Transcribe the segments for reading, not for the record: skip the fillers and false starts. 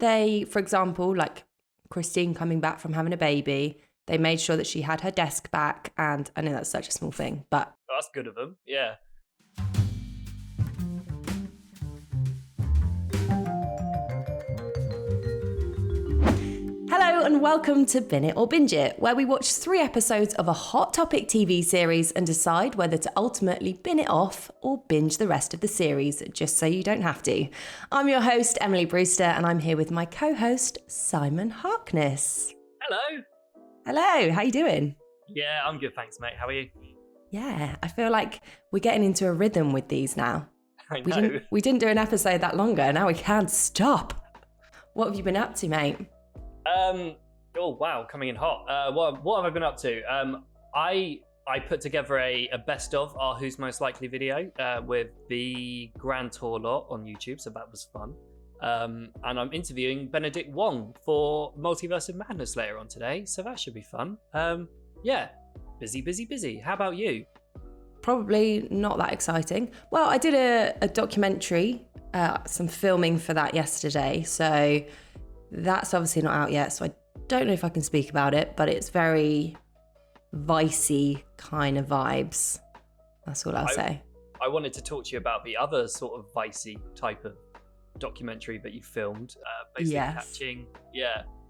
They, for example, like Christine coming back from having a baby, they made sure that she had her desk back. And I know that's such a small thing, but... That's good of them, yeah. Hello and welcome to Bin It or Binge It, where we watch 3 episodes of a hot topic TV series and decide whether to ultimately bin it off or binge the rest of the series, just so you don't have to. I'm your host, Emily Brewster, and I'm here with my co-host, Simon Harkness. Hello. Hello, how you doing? Yeah, I'm good, thanks, mate. How are you? Yeah, I feel like we're getting into a rhythm with these now. I know. We didn't do an episode that long ago, now we can't stop. What have you been up to, mate? Oh wow, coming in hot. What have I been up to? I put together a best of our Who's Most Likely video with the Grand Tour lot on YouTube, so that was fun. And I'm interviewing Benedict Wong for Multiverse of Madness later on today, so that should be fun. Yeah, busy. How about you? Probably not that exciting. Well, I did a documentary, some filming for that yesterday, so that's obviously not out yet, so I don't know if I can speak about it, but it's very vicey kind of vibes. That's all I'll say. I wanted to talk to you about the other sort of vicey type of documentary that you filmed, basically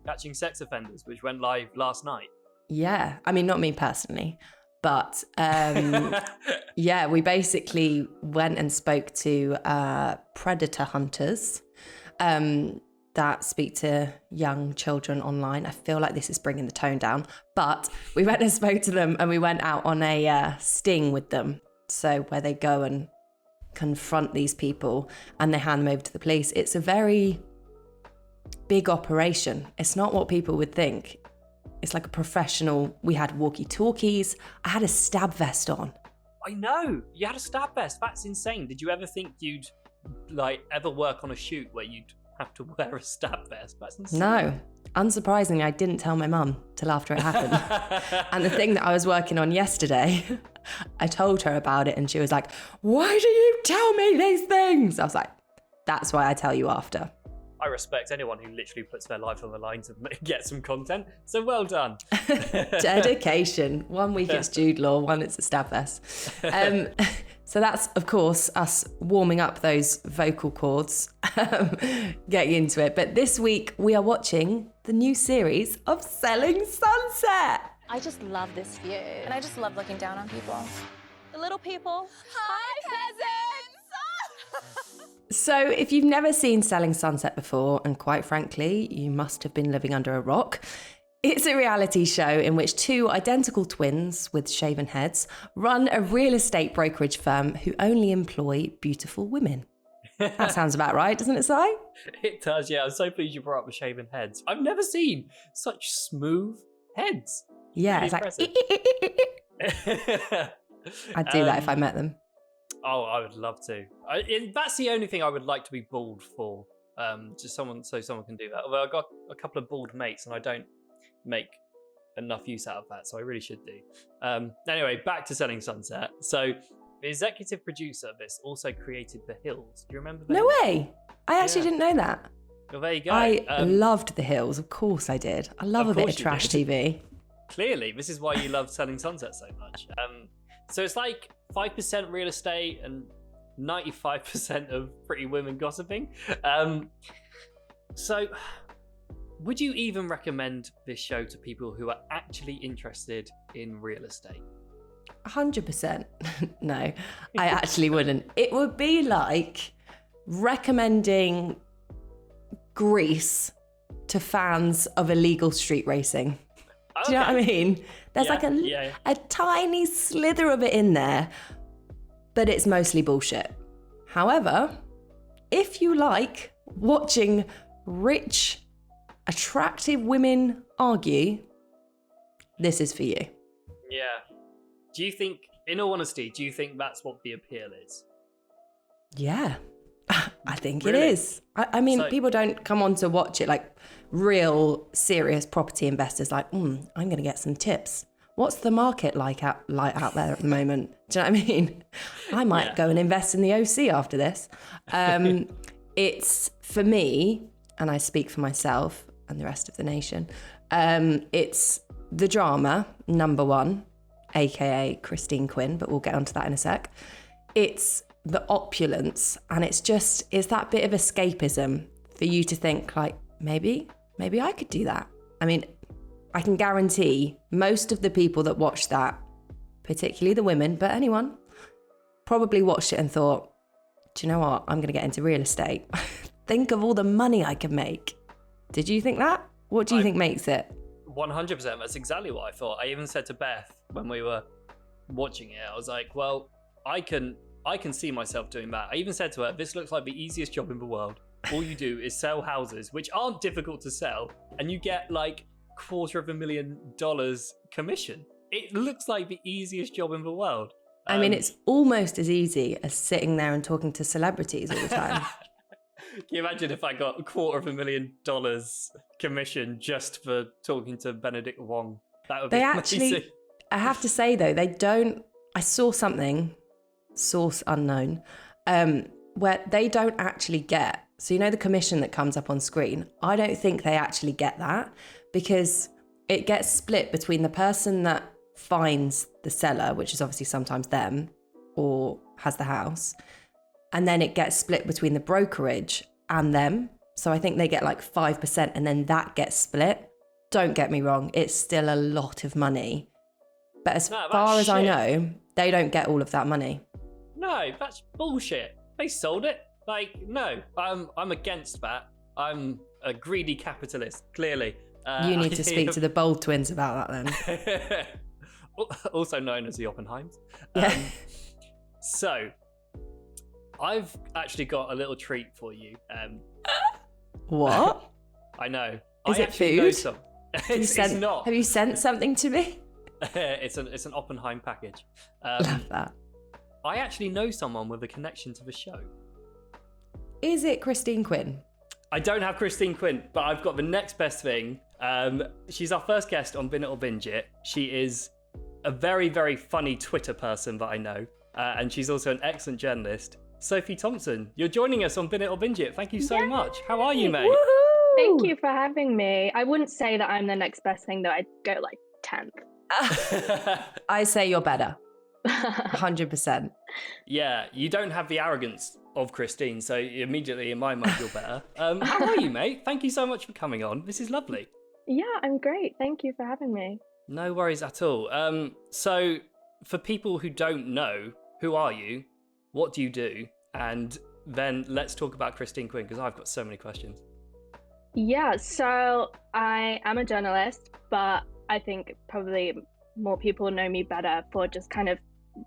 catching sex offenders, which went live last night. Yeah, I mean, not me personally, but yeah, we basically went and spoke to predator hunters that speak to young children online. I feel like this is bringing the tone down, but we went and spoke to them and we went out on a sting with them. So where they go and confront these people and they hand them over to the police. It's a very big operation. It's not what people would think. It's like a professional. We had walkie-talkies. I had a stab vest on. I know. You had a stab vest. That's insane. Did you ever think you'd ever work on a shoot where you'd have to wear a stab vest? That's insane. No. Unsurprisingly, I didn't tell my mum till after it happened. And the thing that I was working on yesterday, I told her about it and she was like, why do you tell me these things? I was like, that's why I tell you after. I respect anyone who literally puts their life on the line to get some content. So well done. Dedication. 1 week it's Jude Law, 1 it's a stab vest. So that's, of course, us warming up those vocal cords, getting into it. But this week we are watching the new series of Selling Sunset. I just love this view. And I just love looking down on people. The little people. Hi, peasants! So if you've never seen Selling Sunset before, and quite frankly, you must have been living under a rock, it's a reality show in which 2 identical twins with shaven heads run a real estate brokerage firm who only employ beautiful women. That sounds about right, doesn't it, Si? It does, yeah. I'm so pleased you brought up the shaven heads. I've never seen such smooth heads. Yeah, really it's like... I'd do that if I met them. Oh, I would love to. That's the only thing I would like to be bald for. Just someone can do that. Although I've got a couple of bald mates and I don't make enough use out of that, so I really should do. Anyway, back to Selling Sunset. So the executive producer of this also created The Hills. Do you remember that? No way! I actually didn't know that. Well, there you go. I loved The Hills, of course I did. I love a bit of trash TV. Clearly, this is why you love Selling Sunset so much. So it's like 5% real estate and 95% of pretty women gossiping. So would you even recommend this show to people who are actually interested in real estate? 100%. No, I actually wouldn't. It would be like recommending Greece to fans of illegal street racing. Okay. Do you know what I mean? There's a tiny slither of it in there, but it's mostly bullshit. However, if you like watching rich, attractive women argue, this is for you. Yeah. Do you think, in all honesty, do you think that's what the appeal is? Yeah, I think Really? it is. I mean, So- people don't come on to watch it like real serious property investors like, I'm going to get some tips. What's the market like out there at the moment? Do you know what I mean? I might go and invest in the OC after this. It's, for me, and I speak for myself and the rest of the nation, it's the drama, number one, aka Christine Quinn, but we'll get onto that in a sec. It's the opulence, and it's that bit of escapism for you to think like, maybe I could do that. I mean, I can guarantee most of the people that watch that, particularly the women, but anyone, probably watched it and thought, do you know what? I'm going to get into real estate. Think of all the money I can make. Did you think that? What do you think makes it? 100%. That's exactly what I thought. I even said to Beth when we were watching it, I was like, well, I can see myself doing that. I even said to her, this looks like the easiest job in the world. All you do is sell houses, which aren't difficult to sell, and you get like $250,000 commission. It looks like the easiest job in the world. I mean, it's almost as easy as sitting there and talking to celebrities all the time. Can you imagine if I got $250,000 commission just for talking to Benedict Wong? That would be amazing. I have to say though, I saw something, source unknown, where they don't actually get, so you know the commission that comes up on screen? I don't think they actually get that, because it gets split between the person that finds the seller, which is obviously sometimes them, or has the house, and then it gets split between the brokerage and them. So I think they get like 5%, and then that gets split. Don't get me wrong, it's still a lot of money. But as far as I know, they don't get all of that money. No, that's bullshit. They sold it. Like, no, I'm against that. I'm a greedy capitalist, clearly. You need to speak to the Bold twins about that then. Also known as the Oppenheims. Yeah. So, I've actually got a little treat for you. What? I know. Is it food? It's not. Have you sent something to me? It's an Oppenheim package. Love that. I actually know someone with a connection to the show. Is it Christine Quinn? I don't have Christine Quinn, but I've got the next best thing. She's our first guest on Bin It or Binge It. She is a very, very funny Twitter person that I know, and she's also an excellent journalist. Sophie Thompson, you're joining us on Bin It or Binge It. Thank you so much. How are you, mate? Woohoo! Thank you for having me. I wouldn't say that I'm the next best thing, though. I'd go like 10th. I say you're better. 100%. Yeah, you don't have the arrogance of Christine, so immediately in my mind you're better. How are you, mate? Thank you so much for coming on. This is lovely. Yeah, I'm great. Thank you for having me. No worries at all. So for people who don't know, who are you? What do you do? And then let's talk about Christine Quinn, because I've got so many questions. Yeah, so I am a journalist, but I think probably more people know me better for just kind of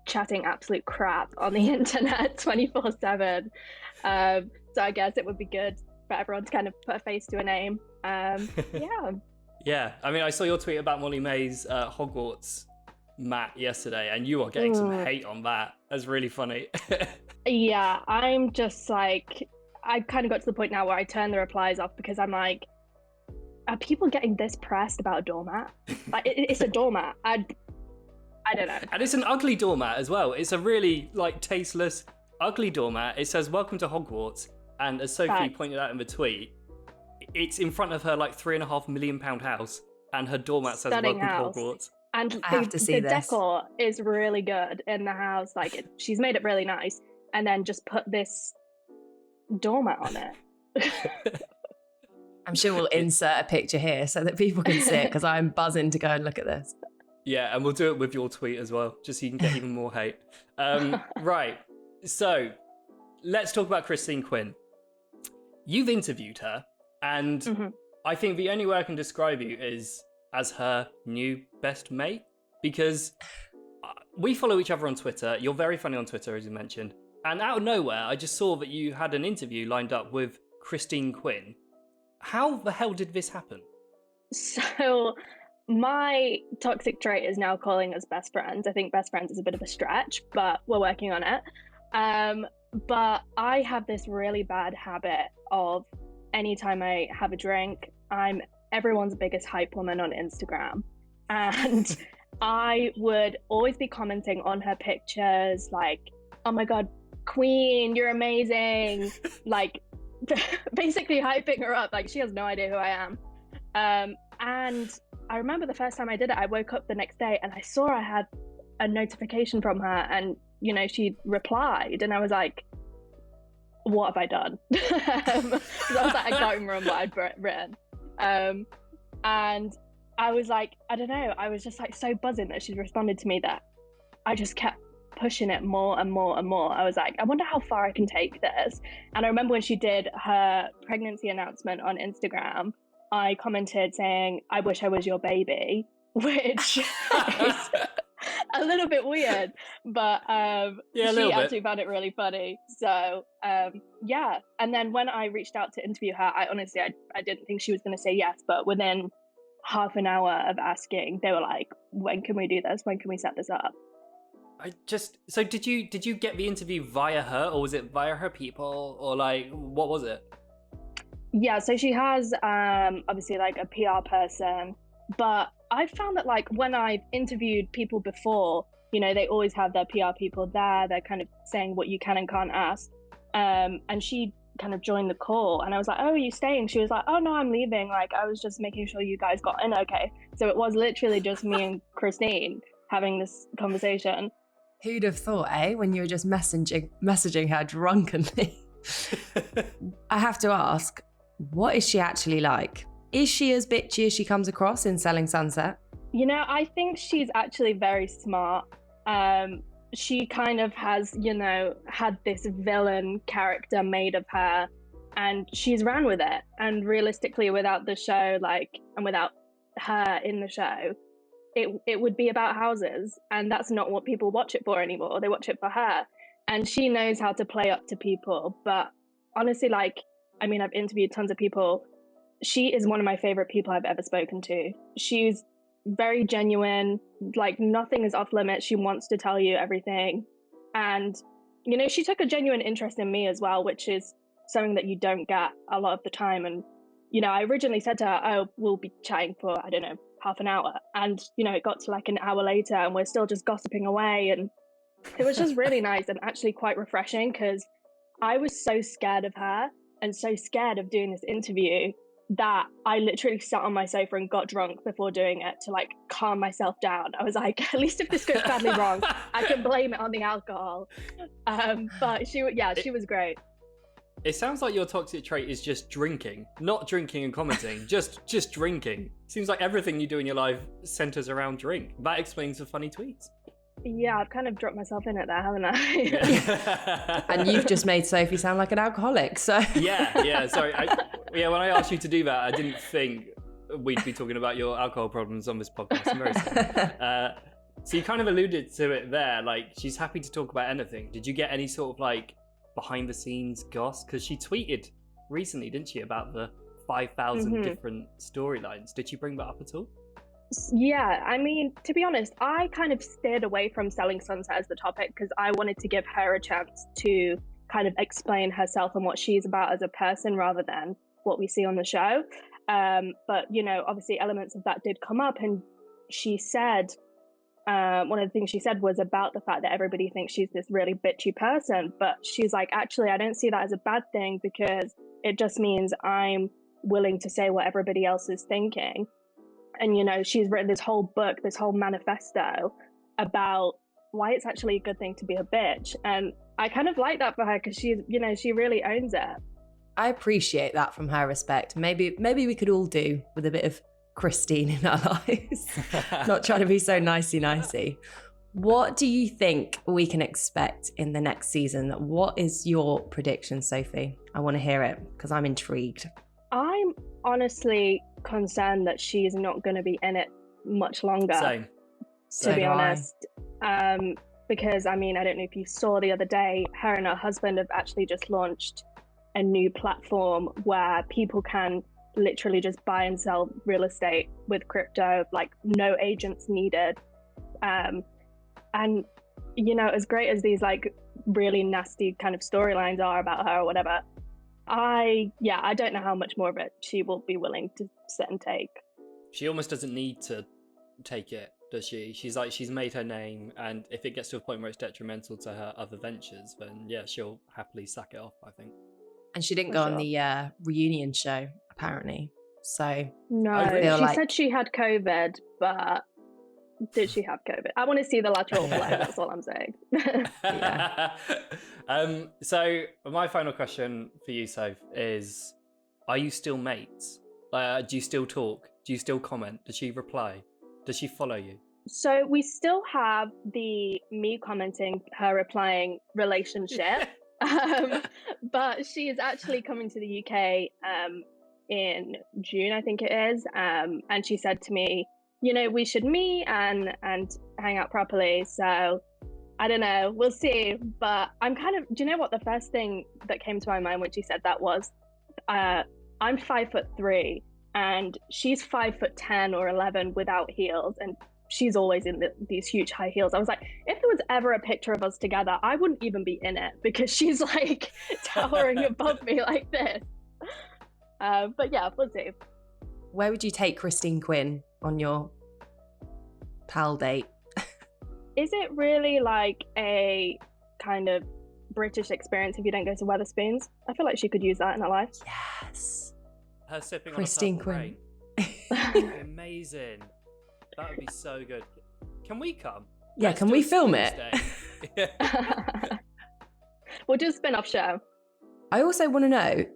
chatting absolute crap on the internet 24/7. So I guess it would be good for everyone to kind of put a face to a name. Yeah. Yeah, I mean, I saw your tweet about Molly May's Hogwarts mat yesterday, and you are getting some hate on that. That's really funny. Yeah, I'm just like, I kind of got to the point now where I turn the replies off, because I'm like, are people getting this pressed about a doormat? Like, it's a doormat. I don't know. And it's an ugly doormat as well. It's a really like tasteless, ugly doormat. It says "Welcome to Hogwarts," and as Sophie pointed out in the tweet, it's in front of her like £3.5 million house, and her doormat says Stunning "Welcome house. to Hogwarts." And I have to see the this. decor is really good in the house. Like, she's made it really nice, and then just put this doormat on it. I'm sure we'll insert a picture here so that people can see it, because I'm buzzing to go and look at this. Yeah, and we'll do it with your tweet as well, just so you can get even more hate. Right, so let's talk about Christine Quinn. You've interviewed her, and I think the only way I can describe you is as her new best mate, because we follow each other on Twitter. You're very funny on Twitter, as you mentioned. And out of nowhere, I just saw that you had an interview lined up with Christine Quinn. How the hell did this happen? So my toxic trait is now calling us best friends. I think best friends is a bit of a stretch, but we're working on it. But I have this really bad habit of, anytime I have a drink, I'm everyone's biggest hype woman on Instagram. And I would always be commenting on her pictures like, oh my God, Queen, you're amazing. Like, basically hyping her up. Like, she has no idea who I am. And I remember the first time I did it, I woke up the next day and I saw I had a notification from her, and she replied, and I was like, what have I done? Because I was like, I can't remember what I'd written. And I was like, I don't know, I was just like so buzzing that she'd responded to me that I just kept pushing it more and more and more. I was like, I wonder how far I can take this. And I remember when she did her pregnancy announcement on Instagram, I commented saying, I wish I was your baby, which is a little bit weird, but she actually found it really funny. So yeah. And then when I reached out to interview her, I honestly didn't think she was going to say yes, but within half an hour of asking, they were like, when can we do this? When can we set this up? So did you get the interview via her, or was it via her people, or like what was it? Yeah, so she has obviously like a PR person, but I've found that like when I've interviewed people before, they always have their PR people there. They're kind of saying what you can and can't ask. And she kind of joined the call, and I was like, oh, are you staying? She was like, oh no, I'm leaving. Like, I was just making sure you guys got in okay. So it was literally just me and Christine having this conversation. Who'd have thought, when you were just messaging her drunkenly? I have to ask, what is she actually like? Is she as bitchy as she comes across in Selling Sunset? I think she's actually very smart. She kind of has, had this villain character made of her, and she's ran with it. And realistically, without the show, and without her in the show, it would be about houses, and that's not what people watch it for anymore. They watch it for her, and she knows how to play up to people. But honestly, I've interviewed tons of people. She is one of my favorite people I've ever spoken to. She's very genuine, nothing is off limits. She wants to tell you everything. And, she took a genuine interest in me as well, which is something that you don't get a lot of the time. And, I originally said to her, oh, we'll be chatting for, I don't know, half an hour. And, it got to an hour later and we're still just gossiping away. And it was just really nice and actually quite refreshing, because I was so scared of her and so scared of doing this interview that I literally sat on my sofa and got drunk before doing it to calm myself down. I was like, at least if this goes badly wrong, I can blame it on the alcohol. But she was great. It sounds like your toxic trait is just drinking, not drinking and commenting, just drinking. Seems like everything you do in your life centers around drink. That explains the funny tweets. Yeah, I've kind of dropped myself in it there, haven't I? And you've just made Sophie sound like an alcoholic, so... Yeah, sorry. When I asked you to do that, I didn't think we'd be talking about your alcohol problems on this podcast. I'm very sorry. So you kind of alluded to it there, she's happy to talk about anything. Did you get any sort of behind the scenes goss? Because she tweeted recently, didn't she, about the 5,000 different storylines. Did you bring that up at all? Yeah, to be honest, I kind of steered away from Selling Sunset as the topic because I wanted to give her a chance to kind of explain herself and what she's about as a person rather than what we see on the show. But, obviously elements of that did come up, and she said, one of the things she said was about the fact that everybody thinks she's this really bitchy person, but she's like, actually, I don't see that as a bad thing, because it just means I'm willing to say what everybody else is thinking. And, she's written this whole book, this whole manifesto about why it's actually a good thing to be a bitch. And I kind of like that for her, because she's, she really owns it. I appreciate that from her respect. Maybe we could all do with a bit of Christine in our lives. Not trying to be so nicey. What do you think we can expect in the next season? What is your prediction, Sophie? I want to hear it because I'm intrigued. I'm honestly concerned that she's not going to be in it much longer. Same. To be honest. Because, I don't know if you saw the other day, her and her husband have actually just launched a new platform where people can literally just buy and sell real estate with crypto, no agents needed. And, as great as these really nasty kind of storylines are about her or whatever, I don't know how much more of it she will be willing to sit and take. She almost doesn't need to take it, does she? She's made her name, and if it gets to a point where it's detrimental to her other ventures, then she'll happily sack it off, I think. And she didn't For go on sure. the reunion show, apparently. So No, feel she like- said she had COVID, but did she have COVID? I want to see the lateral flow. That's all I'm saying. Yeah. So my final question for you, Soph, is: are you still mates? Do you still talk? Do you still comment? Does she reply? Does she follow you? So we still have the me commenting, her replying relationship. But she is actually coming to the UK in June, I think it is. And she said to me, we should meet and hang out properly. So I don't know, we'll see. But I'm kind of, do you know what the first thing that came to my mind when she said that was, I'm 5'3" and she's 5'10" or 11 without heels, and she's always in these huge high heels. I was like, if there was ever a picture of us together, I wouldn't even be in it because she's like towering above me like this. But yeah, we'll see. where would you take Christine Quinn on your pal date? Is it really like a kind of British experience if you don't go to Wetherspoons? I feel like she could use that in her life. Yes. Her sipping Christine on a Purple Quinn. Rain. Amazing. That would be so good. Can we come? Yeah, Let's can do we a film spoons it? day. We'll do a spin-off show. I also want to know,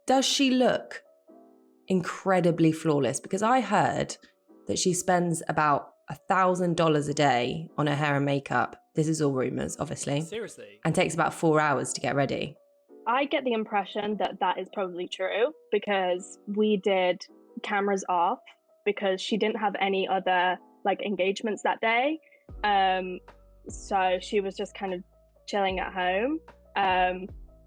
does she look incredibly flawless? Because I heard that she spends about $1,000 a day on her hair and makeup. This is all rumours, obviously. Seriously? And takes about 4 hours to get ready. I get the impression that that is probably true because we did cameras off because she didn't have any other like engagements that day. So she was just kind of chilling at home.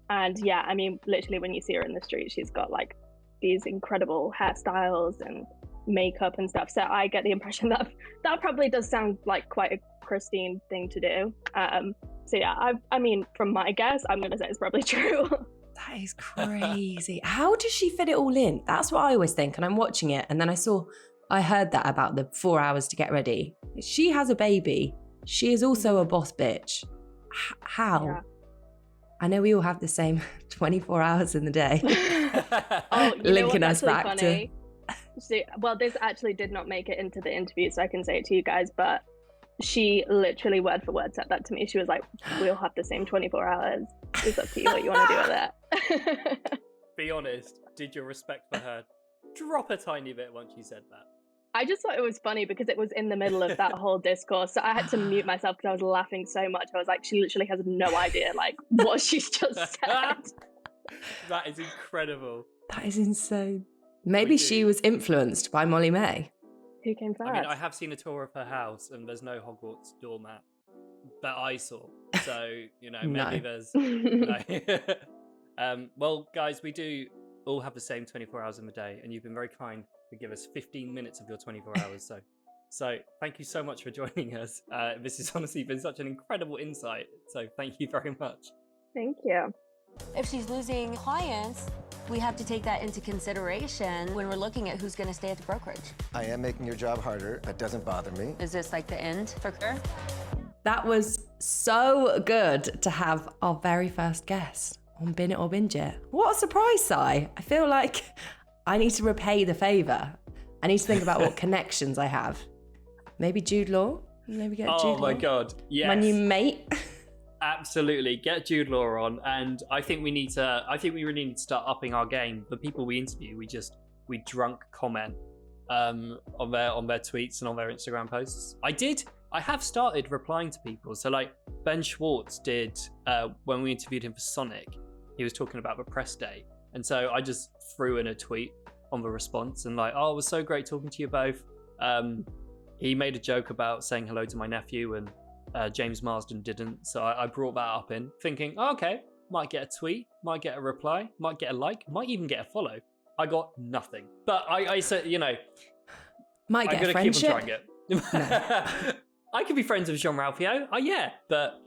And yeah, I mean, literally when you see her in the street, she's got like these incredible hairstyles and makeup and stuff. So I get the impression that that probably does sound like quite a Christine thing to do. So yeah, I mean, from my guess, I'm going to say it's probably true. That is crazy. How does she fit it all in? That's what I always think. And I'm watching it. And then I heard that about the 4 hours to get ready. She has a baby. She is also a boss bitch. How? Yeah. I know we all have the same 24 hours in the day. Oh, you Linking know us what's back actually funny? Well, this actually did not make it into the interview, so I can say it to you guys, but she literally word for word said that to me. She was like, we'll have the same 24 hours. It's up to you what you want to do with it. Be honest, did your respect for her drop a tiny bit once you said that? I just thought it was funny because it was in the middle of that whole discourse. So I had to mute myself because I was laughing so much. I was like, she literally has no idea like what she's just said. That is incredible. That is insane. Maybe she was influenced by Molly May. Who came first? I mean, I have seen a tour of her house and there's no Hogwarts doormat that I saw. So, maybe No. there's... No. Well, guys, we do all have the same 24 hours in the day, and you've been very kind to give us 15 minutes of your 24 hours. So thank you so much for joining us. This has honestly been such an incredible insight. So thank you very much. Thank you. If she's losing clients, we have to take that into consideration when we're looking at who's going to stay at the brokerage. I am making your job harder. That doesn't bother me. Is this like the end for her? That was so good to have our very first guest on Bin It or Binge It. What a surprise, Si. I feel like I need to repay the favour. I need to think about what connections I have. Maybe Jude Law? Maybe get Jude Law. Oh my God. Yes. My new mate. Absolutely. Get Jude Law on. And I think we really need to start upping our game. The people we interview, we drunk comment on their tweets and on their Instagram posts. I have started replying to people. So like Ben Schwartz did when we interviewed him for Sonic, he was talking about the press day. And so I just threw in a tweet on the response and like, oh, it was so great talking to you both. He made a joke about saying hello to my nephew and James Marsden didn't. So I brought that up in thinking, oh, okay, might get a tweet, might get a reply, might get a like, might even get a follow. I got nothing. But I said, Might I'm get a going to keep on friendship. trying it. I could be friends with Jean-Ralphio. Oh, yeah. But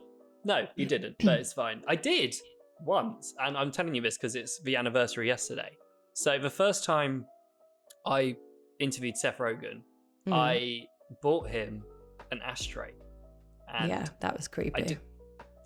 no, you didn't. But it's fine. I did once. And I'm telling you this because it's the anniversary yesterday. So the first time I interviewed Seth Rogen, I bought him an ashtray. And Yeah, that was creepy.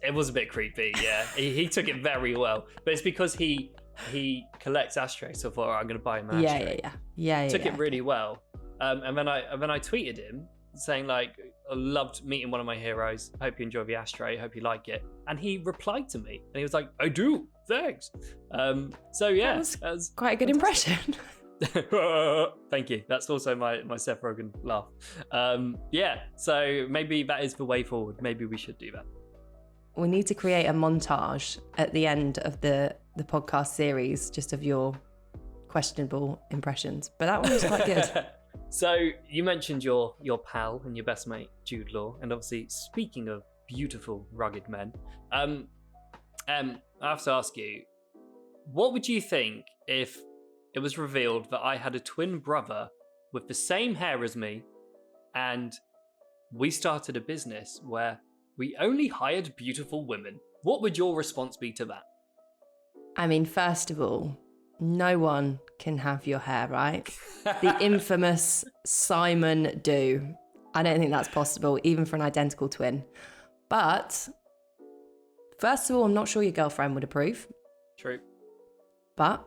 it was a bit creepy, yeah. he took it very well. But it's because he he collects ashtrays, so I thought, I'm going to buy him an ashtray. Yeah. Took it really well. And then I tweeted him saying, like, I loved meeting one of my heroes. Hope you enjoy the ashtray. Hope you like it. And he replied to me, and he was like, I do. Thanks. So yeah, that was quite a good impression. Thank you. That's also my Seth Rogen laugh. Yeah. So maybe that is the way forward. Maybe we should do that. We need to create a montage at the end of the podcast series, just of your questionable impressions. But that one was quite good. So you mentioned your pal and your best mate, Jude Law, and obviously speaking of beautiful, rugged men, I have to ask you, what would you think if it was revealed that I had a twin brother with the same hair as me, and we started a business where we only hired beautiful women? What would your response be to that? I mean, first of all, no one can have your hair, right? The infamous Simon do. I don't think that's possible, even for an identical twin. But first of all, I'm not sure your girlfriend would approve. True. But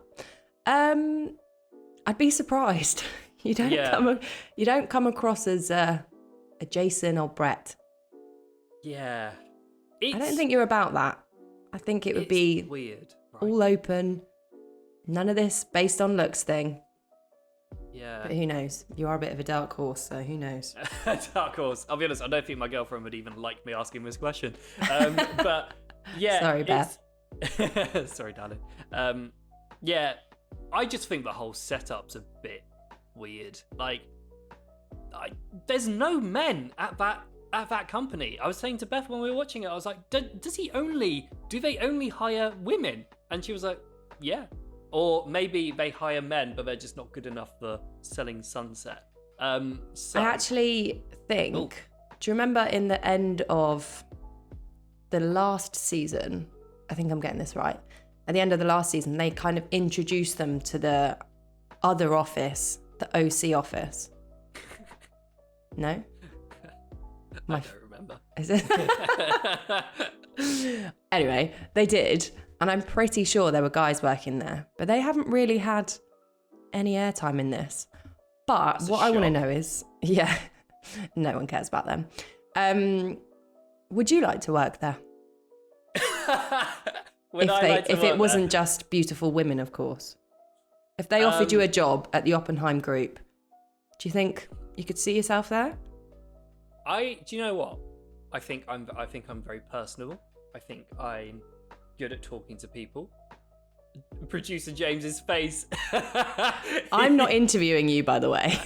I'd be surprised. You don't come across as a Jason or Brett. Yeah. I don't think you're about that. I think it would be weird, right? all open. None of this based on looks thing. Yeah. But who knows? You are a bit of a dark horse, so who knows? Dark horse. I'll be honest, I don't think my girlfriend would even like me asking this question. But yeah. Sorry, Beth. Sorry, darling. Yeah, I just think the whole setup's a bit weird. Like, there's no men at that company. I was saying to Beth when we were watching it, I was like, do they only hire women? And she was like, yeah. Or maybe they hire men, but they're just not good enough for selling Sunset. So I actually think, do you remember in the end of the last season, I think I'm getting this right, at the end of the last season, they kind of introduced them to the other office, the OC office. No? I don't remember. Is it? Anyway, they did. And I'm pretty sure there were guys working there. But they haven't really had any airtime in this. But what I want to know is, yeah, no one cares about them. Would you like to work there? If it wasn't just beautiful women, of course. If they offered you a job at the Oppenheim group, do you think you could see yourself there? Do you know what? I think I'm very personable. I think I'm good at talking to people. Producer James's face. I'm not interviewing you, by the way.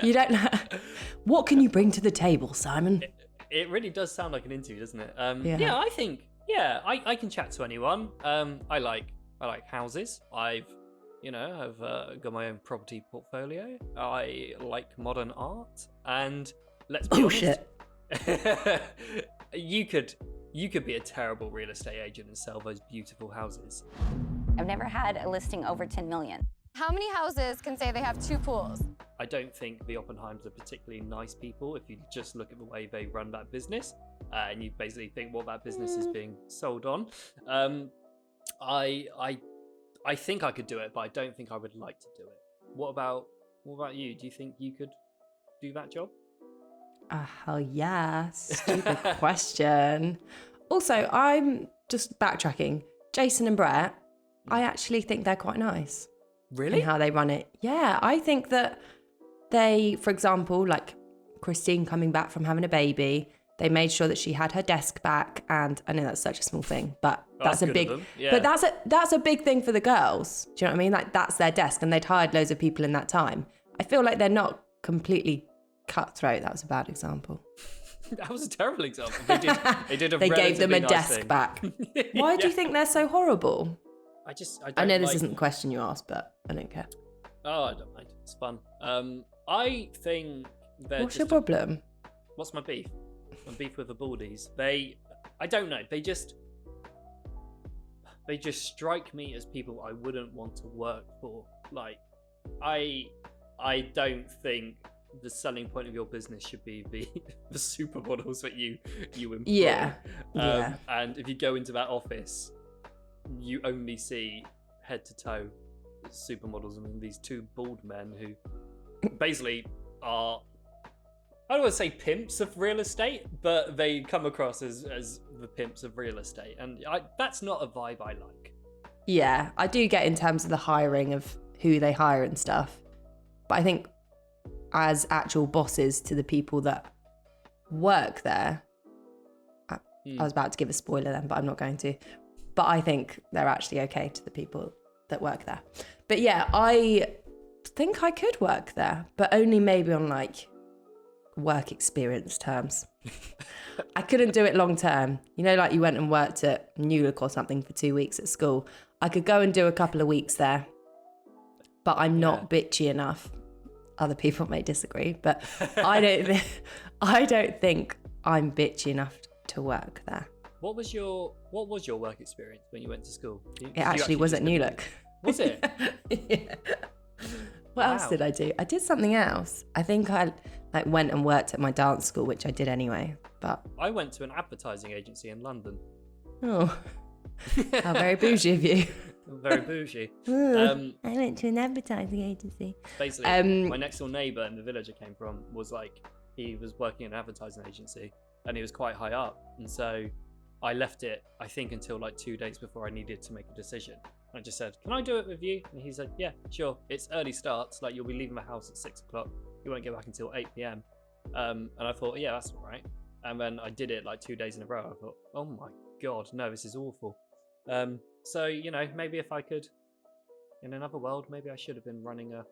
You don't know. What can you bring to the table, Simon? It really does sound like an interview, doesn't it? Yeah. I think I can chat to anyone. I like houses. I've got my own property portfolio. I like modern art, and let's be honest. Shit. You could be a terrible real estate agent and sell those beautiful houses. I've never had a listing over 10 million. How many houses can say they have 2 pools? I don't think the Oppenheims are particularly nice people if you just look at the way they run that business and you basically think what that business is being sold on. I think I could do it, but I don't think I would like to do it. What about you? Do you think you could do that job? Hell yeah. Stupid question. Also, I'm just backtracking. Jason and Brett, I actually think they're quite nice. Really? In how they run it. Yeah, I think that they, for example, like Christine coming back from having a baby, they made sure that she had her desk back, and I know that's such a small thing, but that's a big, but that's a big thing for the girls. Do you know what I mean? Like that's their desk, and they'd hired loads of people in that time. I feel like they're not completely cutthroat. That was a bad example. That was a terrible example. They did a They gave them a nice desk thing. back. Why do you think they're so horrible? I know this isn't the question you asked, but I don't care. Oh, I don't mind. It's fun. I think they're What's your problem? What's my beef? My beef with the Baldies. I don't know. They just strike me as people I wouldn't want to work for. Like, I don't think the selling point of your business should be the supermodels that you employ. Yeah. And if you go into that office, you only see head to toe supermodels. I mean, these two bald men who basically are, I don't want to say pimps of real estate, but they come across as the pimps of real estate. And that's not a vibe I like. Yeah, I do get in terms of the hiring of who they hire and stuff. But I think as actual bosses to the people that work there, I was about to give a spoiler then, but I'm not going to. But I think they're actually okay to the people that work there. But yeah, I think I could work there, but only maybe on like work experience terms. I couldn't do it long term. You know, like you went and worked at New Look or something for 2 weeks at school. I could go and do a couple of weeks there, but I'm not bitchy enough. Other people may disagree, but I don't think I'm bitchy enough to work there. What was your work experience when you went to school? It actually was at New Look. Was it? Yeah. What else did I do? I did something else. I think I like went and worked at my dance school, which I did anyway. But I went to an advertising agency in London. Oh, how very bougie of you. Very bougie. I went to an advertising agency. Basically, my next door neighbour in the village I came from was like, he was working in an advertising agency and he was quite high up. And so I left it, I think, until like 2 days before I needed to make a decision. I just said, can I do it with you? And he said, yeah, sure. It's early starts. Like, you'll be leaving the house at 6 o'clock. You won't get back until 8 p.m. And I thought, yeah, that's all right. And then I did it like 2 days in a row. I thought, oh my God, no, this is awful. So, you know, maybe if I could, in another world, maybe I should have been running a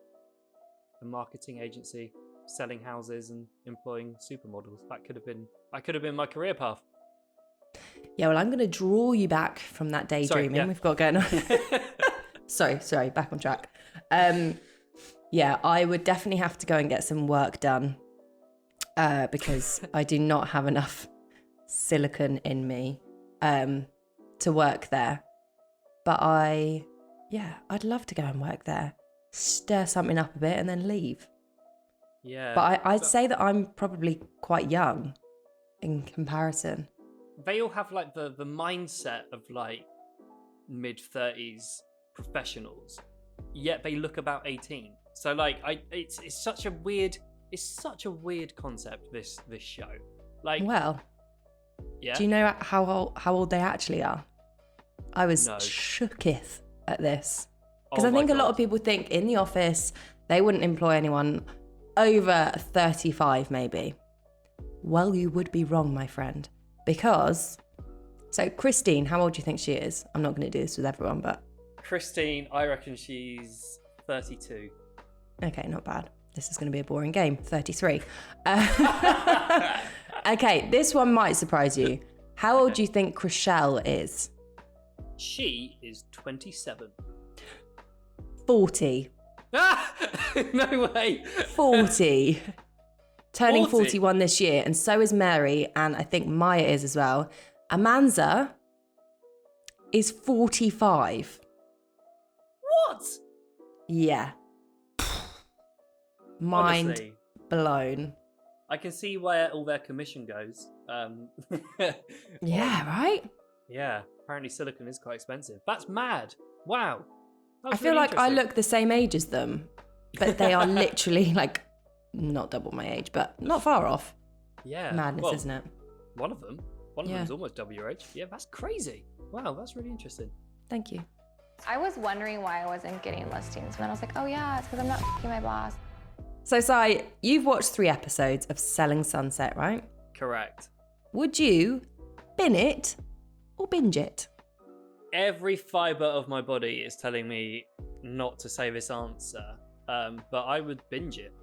marketing agency, selling houses and employing supermodels. That could have been my career path. Yeah, well, I'm going to draw you back from that daydreaming we've got going on. Sorry, back on track. Yeah, I would definitely have to go and get some work done because I do not have enough silicon in me to work there. But I'd love to go and work there, stir something up a bit and then leave. Yeah. But I'd say that I'm probably quite young in comparison. They all have like the mindset of like mid-30s professionals, yet they look about 18. So like it's such a weird concept, this show. Like, well, yeah. Do you know how old they actually are? I was No. shooketh at this. Because Oh I think my a lot God. of people think in the office they wouldn't employ anyone over 35 maybe. Well, you would be wrong, my friend. Because, so Christine, how old do you think she is? I'm not going to do this with everyone, but... Christine, I reckon she's 32. Okay, not bad. This is going to be a boring game. 33. Okay, this one might surprise you. How old do you think Chriselle is? She is 27. 40. No way. 40. Turning 40? 41 this year, and so is Mary, and I think Maya is as well. Amanza is 45. What? Yeah. Mind Honestly, blown. I can see where all their commission goes. Yeah, right? Yeah, apparently silicon is quite expensive. That's mad. Wow. I feel like I look the same age as them, but they are literally like not double my age, but not far off. Yeah. Madness, well, isn't it? One of them Yeah. them's almost double your age. Yeah, that's crazy. Wow, that's really interesting. Thank you. I was wondering why I wasn't getting listings. And then I was like, oh yeah, it's because I'm not f***ing my boss. So, Sai, you've watched 3 episodes of Selling Sunset, right? Correct. Would you bin it or binge it? Every fiber of my body is telling me not to say this answer, but I would binge it.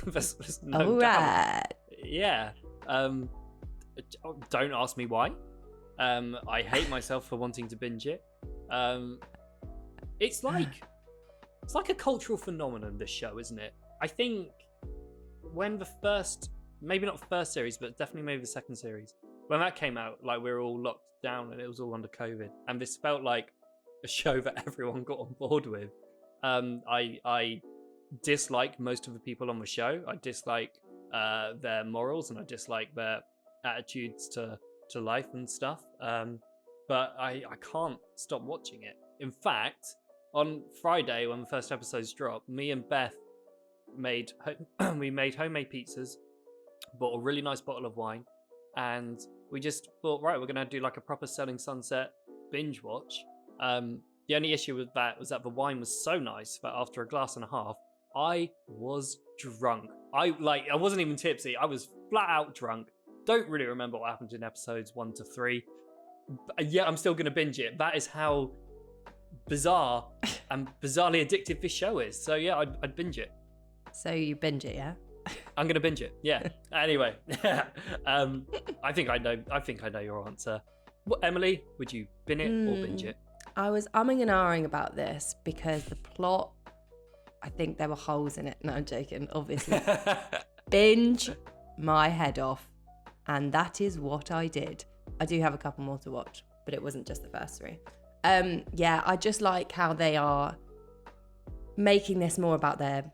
there's no All doubt. right. Yeah. Don't ask me why. I hate myself for wanting to binge it. It's like a cultural phenomenon, this show, isn't it? I think when the first, maybe not first series, but definitely maybe the second series, when that came out, like we were all locked down and it was all under COVID, and this felt like a show that everyone got on board with. I dislike most of the people on the show. I dislike their morals and I dislike their attitudes to life and stuff. But I can't stop watching it. In fact, on Friday when the first episodes dropped, me and Beth made homemade pizzas, bought a really nice bottle of wine, and we just thought, right, we're gonna do like a proper Selling Sunset binge watch. The only issue with that was that the wine was so nice that after a glass and a half, I was drunk. I wasn't even tipsy. I was flat out drunk. Don't really remember what happened in episodes 1 to 3. But yeah, I'm still gonna binge it. That is how bizarre and bizarrely addictive this show is. So yeah, I'd binge it. So you binge it, yeah? I'm gonna binge it. Yeah. Anyway, I think I know your answer. What, Emily? Would you bin it or binge it? I was umming and ahhing about this because the plot, I think there were holes in it. No, I'm joking, obviously. Binge my head off. And that is what I did. I do have a couple more to watch, but it wasn't just the first 3. Yeah, I just like how they are making this more about their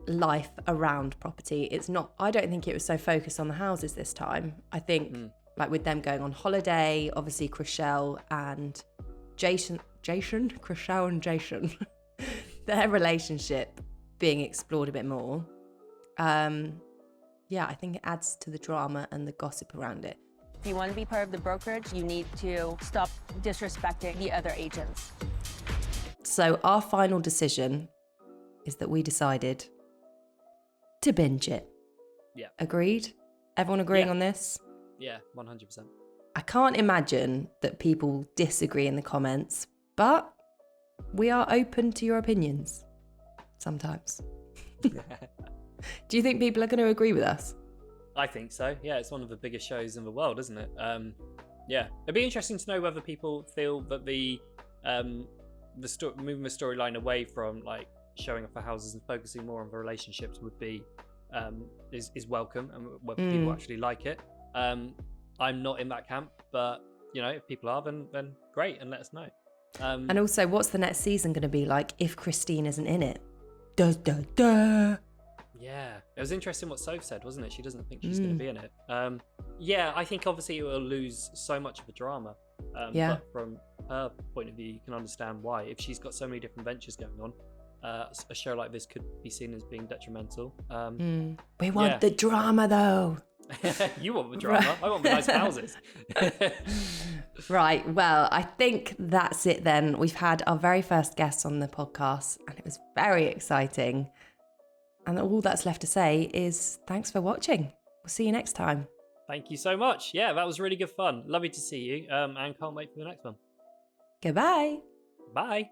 life around property. It's not, I don't think it was so focused on the houses this time. I think like with them going on holiday, obviously Chriselle and Jason, their relationship being explored a bit more. Yeah, I think it adds to the drama and the gossip around it. If you want to be part of the brokerage, you need to stop disrespecting the other agents. So our final decision is that we decided to binge it. Yeah. Agreed? Everyone agreeing on this? Yeah, 100%. I can't imagine that people disagree in the comments, but we are open to your opinions sometimes. Do you think people are going to agree with us? I think so. Yeah, it's one of the biggest shows in the world, isn't it? Yeah, it'd be interesting to know whether people feel that moving the storyline away from like showing off the houses and focusing more on the relationships would be is welcome, and whether people actually like it. I'm not in that camp, but you know, if people are, then great, and let us know. And also, what's the next season going to be like if Christine isn't in it? Duh, duh, duh. Yeah, it was interesting what Soph said, wasn't it? She doesn't think she's going to be in it. Yeah, I think obviously it will lose so much of the drama. But from her point of view, you can understand why. If she's got so many different ventures going on, a show like this could be seen as being detrimental. We want the drama, though. You want the drama. I want the nice houses. Right. Well, I think that's it then. We've had our very first guest on the podcast, and it was very exciting. And all that's left to say is thanks for watching. We'll see you next time. Thank you so much. Yeah, that was really good fun. Lovely to see you. And can't wait for the next one. Goodbye. Bye.